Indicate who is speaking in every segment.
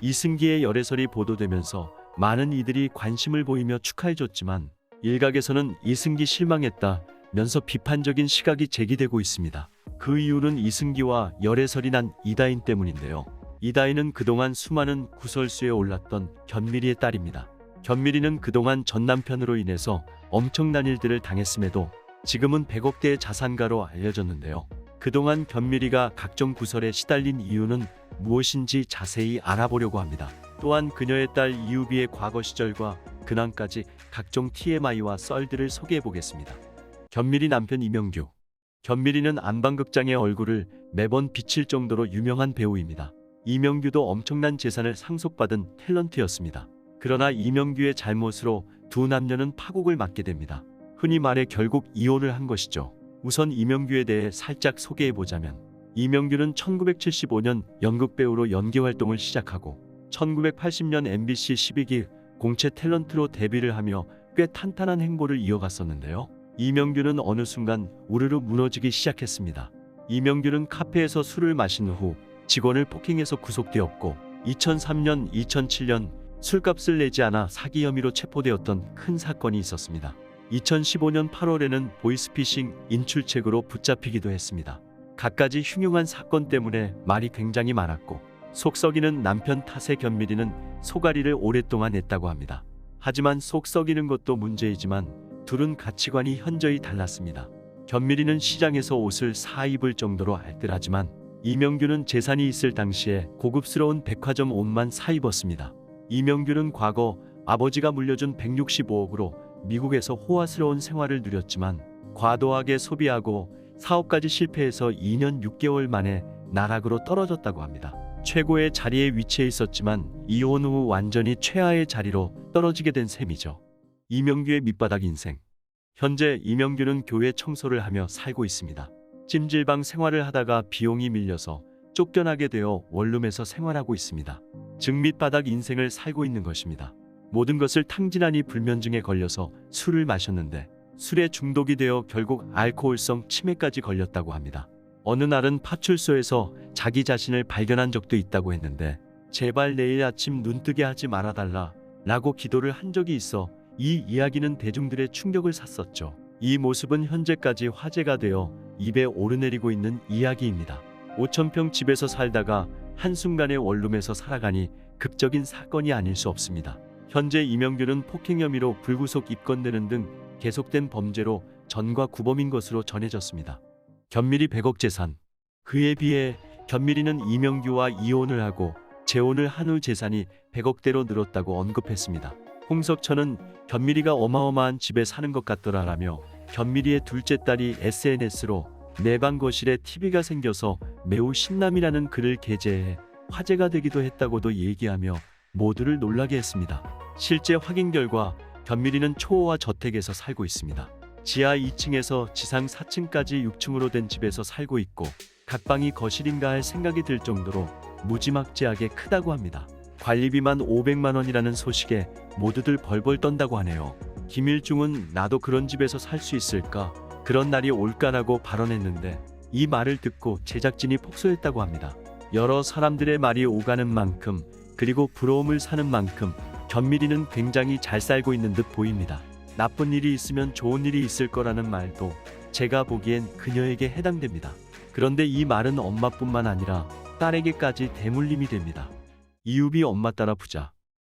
Speaker 1: 이승기의 열애설이 보도되면서 많은 이들이 관심을 보이며 축하해줬지만 일각에서는 이승기 실망했다면서 비판적인 시각이 제기되고 있습니다. 그 이유는 이승기와 열애설이 난 이다인 때문인데요. 이다인은 그동안 수많은 구설수에 올랐던 견미리의 딸입니다. 견미리는 그동안 전 남편으로 인해서 엄청난 일들을 당했음에도 지금은 100억대의 자산가로 알려졌는데요. 그동안 견미리가 각종 구설에 시달린 이유는 무엇인지 자세히 알아보려고 합니다. 또한 그녀의 딸 이유비의 과거 시절과 근황까지 각종 TMI와 썰들을 소개해 보겠습니다. 견미리 남편 이명규. 견미리는 안방극장의 얼굴을 매번 비칠 정도로 유명한 배우입니다. 이명규도 엄청난 재산을 상속받은 탤런트였습니다. 그러나 이명규의 잘못으로 두 남녀는 파국을 맞게 됩니다. 흔히 말해 결국 이혼을 한 것이죠. 우선 이명규에 대해 살짝 소개해보자면 이명규는 1975년 연극배우로 연기활동을 시작하고 1980년 MBC 12기 공채 탤런트로 데뷔를 하며 꽤 탄탄한 행보를 이어갔었는데요. 이명규는 어느 순간 우르르 무너지기 시작했습니다. 이명규는 카페에서 술을 마신 후 직원을 폭행해서 구속되었고 2003년, 2007년 술값을 내지 않아 사기 혐의로 체포되었던 큰 사건이 있었습니다. 2015년 8월에는 보이스피싱 인출책으로 붙잡히기도 했습니다. 갖가지 흉흉한 사건 때문에 말이 굉장히 많았고 속 썩이는 남편 탓에 견미리는 소가리를 오랫동안 냈다고 합니다. 하지만 속 썩이는 것도 문제이지만 둘은 가치관이 현저히 달랐습니다. 견미리는 시장에서 옷을 사 입을 정도로 알뜰하지만 이명규는 재산이 있을 당시에 고급스러운 백화점 옷만 사 입었습니다. 이명규는 과거 아버지가 물려준 165억으로 미국에서 호화스러운 생활을 누렸지만 과도하게 소비하고 사업까지 실패해서 2년 6개월 만에 나락으로 떨어졌다고 합니다. 최고의 자리에 위치해 있었지만 이혼 후 완전히 최하의 자리로 떨어지게 된 셈이죠. 이명규의 밑바닥 인생. 현재 이명규는 교회 청소를 하며 살고 있습니다. 찜질방 생활을 하다가 비용이 밀려서 쫓겨나게 되어 원룸에서 생활하고 있습니다. 즉 밑바닥 인생을 살고 있는 것입니다. 모든 것을 탕진하니 불면증에 걸려서 술을 마셨는데 술에 중독이 되어 결국 알코올성 치매까지 걸렸다고 합니다. 어느 날은 파출소에서 자기 자신을 발견한 적도 있다고 했는데 제발 내일 아침 눈뜨게 하지 말아달라 라고 기도를 한 적이 있어 이 이야기는 대중들의 충격을 샀었죠. 이 모습은 현재까지 화제가 되어 입에 오르내리고 있는 이야기입니다. 5,000평 집에서 살다가 한순간에 원룸에서 살아가니 극적인 사건이 아닐 수 없습니다. 현재 이명규는 폭행 혐의로 불구속 입건되는 등 계속된 범죄로 전과 구범인 것으로 전해졌습니다. 견미리 100억 재산. 그에 비해 견미리는 이명규와 이혼을 하고 재혼을 한 후 재산이 100억대로 늘었다고 언급했습니다. 홍석천은 견미리가 어마어마한 집에 사는 것 같더라라며 견미리의 둘째 딸이 SNS로 내 방 거실에 TV가 생겨서 매우 신남이라는 글을 게재해 화제가 되기도 했다고도 얘기하며 모두를 놀라게 했습니다. 실제 확인 결과 견미리는 초호화 저택에서 살고 있습니다. 지하 2층에서 지상 4층까지 6층으로 된 집에서 살고 있고 각 방이 거실인가 할 생각이 들 정도로 무지막지하게 크다고 합니다. 관리비만 500만 원이라는 소식에 모두들 벌벌 떤다고 하네요. 김일중은 나도 그런 집에서 살 수 있을까? 그런 날이 올까라고 발언했는데 이 말을 듣고 제작진이 폭소했다고 합니다. 여러 사람들의 말이 오가는 만큼 그리고 부러움을 사는 만큼 견미리는 굉장히 잘 살고 있는 듯 보입니다. 나쁜 일이 있으면 좋은 일이 있을 거라는 말도 제가 보기엔 그녀에게 해당됩니다. 그런데 이 말은 엄마뿐만 아니라 딸에게까지 대물림이 됩니다. 이유비 엄마 따라 부자.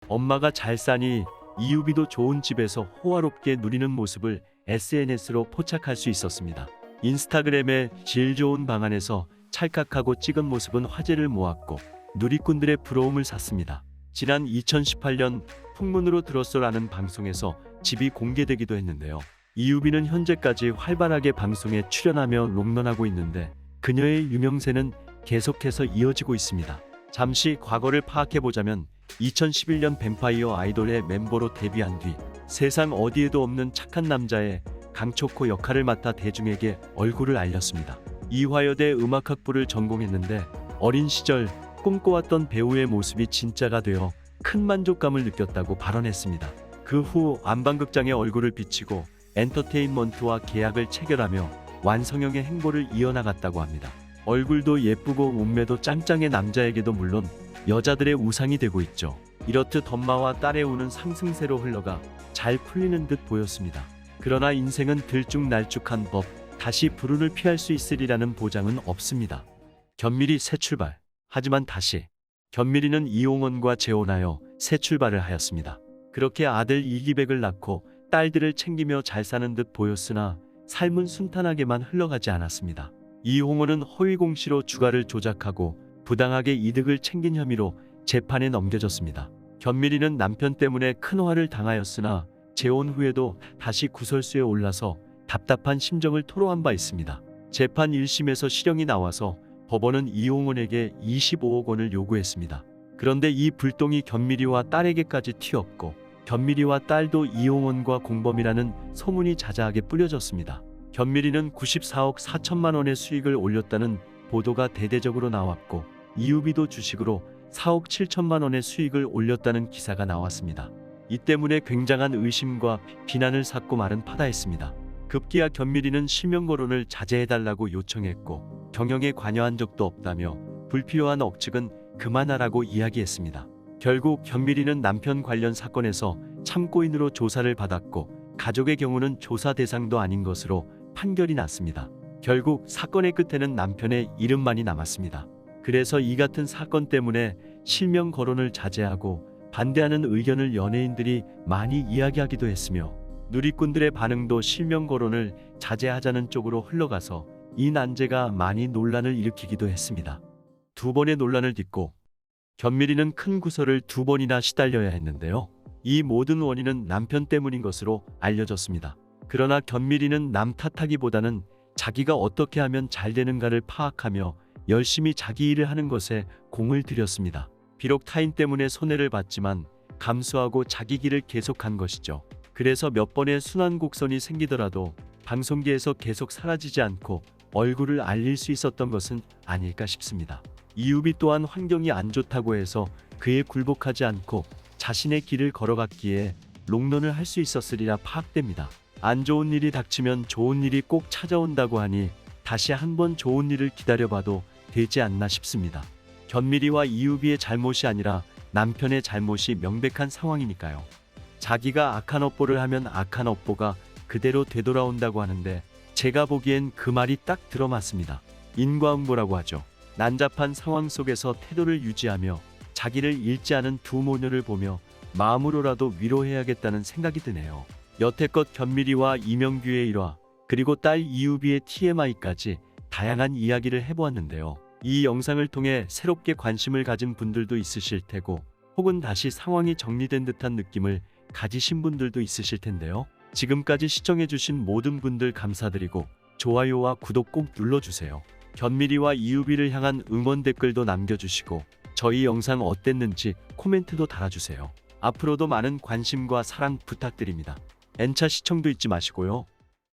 Speaker 1: 엄마가 잘 사니 이유비도 좋은 집에서 호화롭게 누리는 모습을 SNS로 포착할 수 있었습니다. 인스타그램에 질 좋은 방 안에서 찰칵하고 찍은 모습은 화제를 모았고 누리꾼들의 부러움을 샀습니다. 지난 2018년 풍문으로 들었어라는 방송에서 집이 공개되기도 했는데요. 이유비는 현재까지 활발하게 방송에 출연하며 롱런하고 있는데 그녀의 유명세는 계속해서 이어지고 있습니다. 잠시 과거를 파악해보자면 2011년 뱀파이어 아이돌의 멤버로 데뷔한 뒤 세상 어디에도 없는 착한 남자의 강초코 역할을 맡아 대중에게 얼굴을 알렸습니다. 이화여대 음악학부를 전공했는데 어린 시절 꿈꿔왔던 배우의 모습이 진짜가 되어 큰 만족감을 느꼈다고 발언했습니다. 그 후 안방극장의 얼굴을 비치고 엔터테인먼트와 계약을 체결하며 완성형의 행보를 이어나갔다고 합니다. 얼굴도 예쁘고 몸매도 짱짱의 남자에게도 물론 여자들의 우상이 되고 있죠. 이렇듯 엄마와 딸의 우는 상승세로 흘러가 잘 풀리는 듯 보였습니다. 그러나 인생은 들쭉날쭉한 법, 다시 불운을 피할 수 있으리라는 보장은 없습니다. 견밀이 새 출발. 하지만 다시 견밀이는 이용원과 재혼하여 새 출발을 하였습니다. 그렇게 아들 이기백을 낳고 딸들을 챙기며 잘 사는 듯 보였으나 삶은 순탄하게만 흘러가지 않았습니다. 이홍원은 허위공시로 주가를 조작하고 부당하게 이득을 챙긴 혐의로 재판에 넘겨졌습니다. 견밀이는 남편 때문에 큰 화를 당하였으나 재혼 후에도 다시 구설수에 올라서 답답한 심정을 토로한 바 있습니다. 재판 1심에서 실형이 나와서 법원은 이홍원에게 25억 원을 요구했습니다. 그런데 이 불똥이 견밀이와 딸에게까지 튀었고 견밀이와 딸도 이홍원과 공범이라는 소문이 자자하게 뿌려졌습니다. 견밀이는 94억 4천만 원의 수익을 올렸다는 보도가 대대적으로 나왔고 이유비도 주식으로 4억 7천만 원의 수익을 올렸다는 기사가 나왔습니다. 이 때문에 굉장한 의심과 비난을 샀고 말은 파다했습니다. 급기야 견밀이는 실명거론을 자제해달라고 요청했고 경영에 관여한 적도 없다며 불필요한 억측은 그만하라고 이야기했습니다. 결국 견밀이는 남편 관련 사건에서 참고인으로 조사를 받았고 가족의 경우는 조사 대상도 아닌 것으로 판결이 났습니다. 결국 사건의 끝에는 남편의 이름만이 남았습니다. 그래서 이 같은 사건 때문에 실명 거론을 자제하고 반대하는 의견을 연예인들이 많이 이야기하기도 했으며 누리꾼들의 반응도 실명 거론을 자제하자는 쪽으로 흘러가서 이 난제가 많이 논란을 일으키기도 했습니다. 두 번의 논란을 딛고 견밀이는 큰 구설을 2번이나 시달려야 했는데요. 이 모든 원인은 남편 때문인 것으로 알려졌습니다. 그러나 견밀이는 남 탓하기보다는 자기가 어떻게 하면 잘 되는가를 파악하며 열심히 자기 일을 하는 것에 공을 들였습니다. 비록 타인 때문에 손해를 봤지만 감수하고 자기 길을 계속한 것이죠. 그래서 몇 번의 순환곡선이 생기더라도 방송계에서 계속 사라지지 않고 얼굴을 알릴 수 있었던 것은 아닐까 싶습니다. 이유비 또한 환경이 안 좋다고 해서 그에 굴복하지 않고 자신의 길을 걸어갔기에 롱런을 할 수 있었으리라 파악됩니다. 안 좋은 일이 닥치면 좋은 일이 꼭 찾아온다고 하니 다시 한번 좋은 일을 기다려봐도 되지 않나 싶습니다. 견밀이와 이유비의 잘못이 아니라 남편의 잘못이 명백한 상황이니까요. 자기가 악한 업보를 하면 악한 업보가 그대로 되돌아온다고 하는데 제가 보기엔 그 말이 딱 들어맞습니다. 인과응보라고 하죠. 난잡한 상황 속에서 태도를 유지하며 자기를 잃지 않은 두 모녀를 보며 마음으로라도 위로해야겠다는 생각이 드네요. 여태껏 견밀이와 이명규의 일화 그리고 딸 이유비의 TMI까지 다양한 이야기를 해보았는데요. 이 영상을 통해 새롭게 관심을 가진 분들도 있으실 테고 혹은 다시 상황이 정리된 듯한 느낌을 가지신 분들도 있으실 텐데요. 지금까지 시청해주신 모든 분들 감사드리고 좋아요와 구독 꼭 눌러주세요. 견밀이와 이유비를 향한 응원 댓글도 남겨주시고 저희 영상 어땠는지 코멘트도 달아주세요. 앞으로도 많은 관심과 사랑 부탁드립니다. N차 시청도 잊지 마시고요.